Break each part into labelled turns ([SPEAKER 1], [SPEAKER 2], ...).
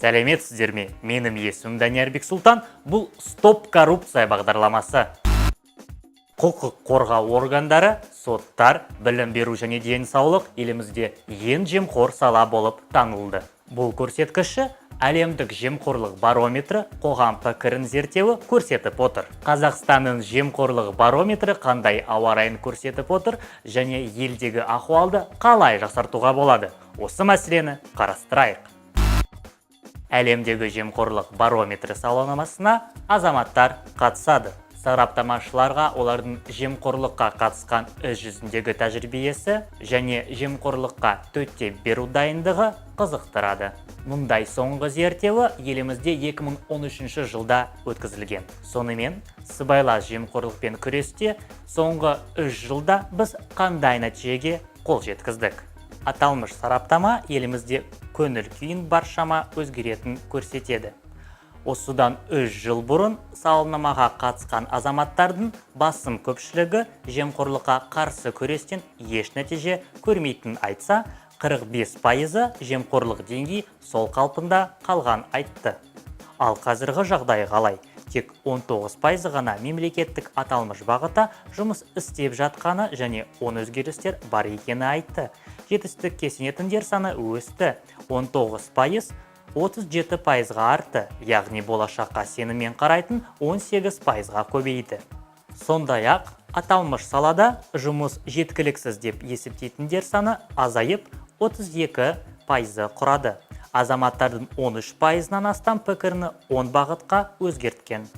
[SPEAKER 1] Сәлеметсіздер ме? Менің есімім Данияр Бексұлтан. Бұл Стоп коррупция бағдарламасы. Құқық қорғау органдары, соттар, білім беру және денсаулық елімізде ең жемқор сала болып танылды. Бұл көрсеткіші әлемдік жемқорлық барометрі қоғам пікірін зерттеуі көрсетіп отыр. Қазақстанның жемқорлық барометрі қандай ауа райын көрсетіп отыр және елдегі ахуалды қалай жақсартуға болады? Осы мәселені қарастырайық. Әлемдегі жемқорлық барометрі сауалнамасына азаматтар қатысады. Сараптамашыларға олардың жемқорлыққа қатысқан іс жүзіндегі тәжірибесі және жемқорлыққа төтеп беру дайындығы қызықтырады. Мұндай соңғы зерттеуі елімізде 2013 жылда өткізілген. Сонымен, сыбайлас жемқорлықпен күресте соңғы 3 жылда біз қандай нәтижеге қол жеткіздік? Аталмыш сараптама елімізде көңіл күйін баршама өзгеретін көрсетеді. Осыдан 3 жыл бұрын сауалнамаға қатысқан азаматтардың басым көпшілігі жемқорлыққа қарсы күрестен еш нәтиже көрмейтінін айтса, 45% жемқорлық деңгейі сол қалпында қалған айтты. Ал қазіргі жағдай қалай? Тек 19% ғана мемлекеттік аталмыш бағытта жұмыс істеп жатқаны және өзгерістер бар екені айтты. Жетістікке сенетіндер саны өсті. 19% 37%-ға артты, яғни болашаққа сеніммен қарайтын 18%-ға көбейді. Сондай-ақ, аталмыш салада жұмыс жеткіліксіз деп есептейтіндер саны азайып 32% құрады. Азаматтардың 13%-нан астам пікіріні 10 бағытқа өзгерткен.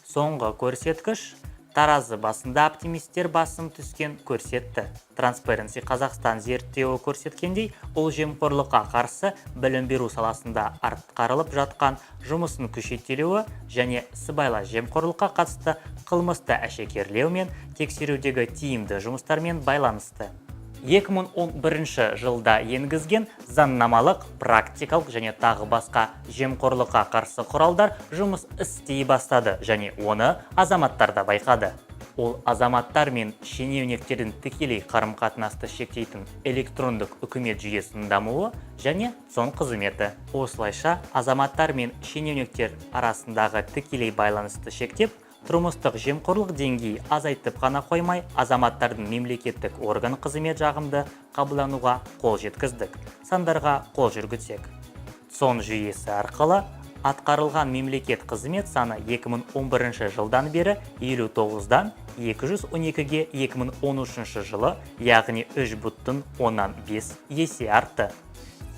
[SPEAKER 1] Соңғы көрсеткіш таразы басында оптимистер басым түскен көрсетті. Transparency Қазақстан зерттеуі көрсеткендей, ол жемқорлыққа қарсы білім беру саласында атқарылып жатқан жұмысын күшейтілуі және сыбайлас жемқорлыққа қатысты қылмысты әшкерелеу мен тексерудегі тиімді жұмыстармен байланысты. 2011 жылда енгізген заңнамалық, практикалық және тағы басқа жемқорлыққа қарсы құралдар жұмыс істей бастады және оны азаматтар да байқады. Ол азаматтар мен шенеуніктердің тікелей қарым-қатынасты шектейтін электрондық үкімет жүйесінің дамуы және сон қызметі. Осылайша азаматтар мен шенеуніктер арасындағы тікелей байланысты шектеп, тұрмыстық жемқорлық деңгейі азайтып қана қоймай, азаматтардың мемлекеттік орган қызмет жағымды қабылдануға қол жеткіздік. Сандарға қол жүргізсек. Сон жүйесі арқылы атқарылған мемлекет қызмет саны 2011 жылдан бері 59-дан 212-ге 2013 жылы, яғни 3,5 есе артты.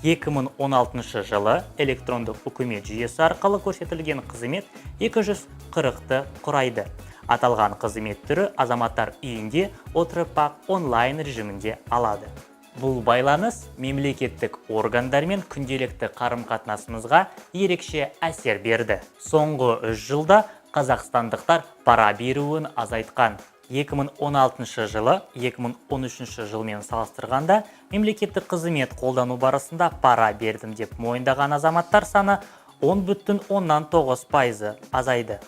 [SPEAKER 1] 2016 жылы электрондық үкімет жүйесі арқылы көрсетілген қызмет 240-ті құрайды. Аталған қызмет түрі азаматтар үйінде отырып-ақ онлайн режимінде алады. Бұл байланыс мемлекеттік органдармен күнделікті қарым-қатынасымызға ерекше әсер берді. Соңғы 3 жылда қазақстандықтар пара беруін азайтқан. 2016 жылы 2013 жылмен салыстырғанда мемлекеттік қызмет қолдану барысында пара бердім деп мойындаған азаматтар саны 10,9% азайды.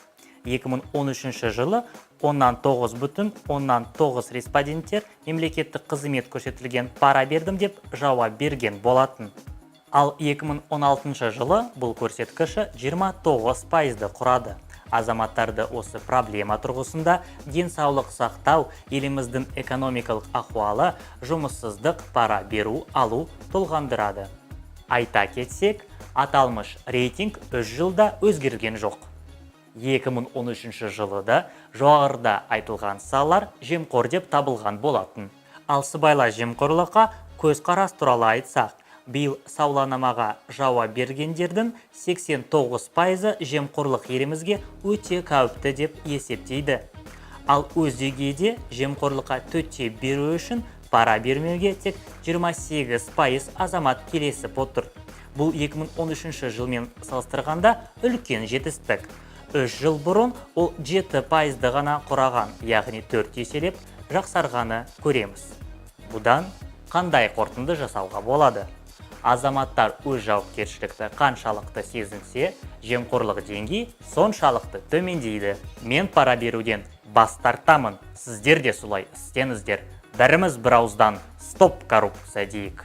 [SPEAKER 1] 2013 жылы 10,9% респонденттер мемлекеттік қызмет көрсетілген пара бердім деп жауап берген болатын. Ал 2016 жылы бұл көрсеткіші 29%-ды құрады. Азаматтарды осы проблема тұрғысында денсаулық сақтау, еліміздің экономикалық ахуалы, жұмыссыздық, пара беру, алу толғандырады. Айта кетсек, аталмыш рейтинг 3 жылда өзгерген жоқ. 2013 жылыда жоғарыда айтылған салалар жемқор деп табылған болатын. Ал сыбайлас жемқорлыққа көзқарас туралы айтсақ, биыл сауалнамаға жауап бергендердің 89% жемқорлық елімізге өте қауіпті деп есептейді. Ал өзгеде жемқорлыққа төтеп беру үшін пара бермеуге тек 28% азамат келісіп отыр. Бұл 2013 жылмен салыстырғанда үлкен жетістік. 3 жыл бұрын ол 7%-ды ғана құраған, яғни 4 еселеп жақсарғаны көреміз. Бұдан қандай қорытынды жасауға болады? Азаматтар өз жауапкершілікті қаншалықты сезінсе, жемқорлық деңгейі соншалықты төмендейді. Мен пара беруден бас тартамын, сіздер де солай істеңіздер. Бәріміз бір ауыздан стоп коррупция дейік.